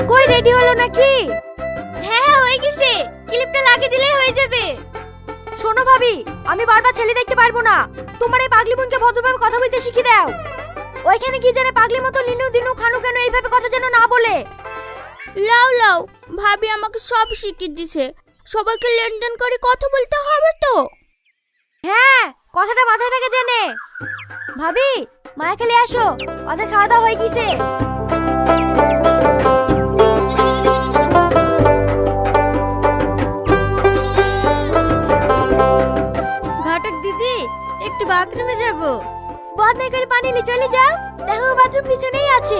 কই রেডি হলো নাকি? হ্যাঁ হ্যাঁ হয়ে গেছে, ক্লিপটা লাগিয়ে দিলেই হয়ে যাবে। শোনো ভাবি, আমি বারবার ছেলে দেখতে পারবো না। তোমার এই পাগলি বোনকে ভদ্রভাবে কথা বলতে শিখিয়ে দাও। ওইখানে কি জানে পাগলি মতো লিনু দিনু খানু কেন এইভাবে কথা যেন না বলে। লাও লাও, ভাবি আমাকে সব শিখিয়ে দিছে। সবাইকে লেনদেন করে কথা বলতে হবে তো। হ্যাঁ, কথাটা মাথায় রেখে জেনে। ভাবি, মায়া খেলে আসো, ওদের খাওয়া দাওয়া হয়ে গেছে। ঘটক দিদি, একটু বাথরুমে যাব। বদনাই করে পানি নিয়ে চলে যাও, দেখো বাথরুম পিছনেই আছে।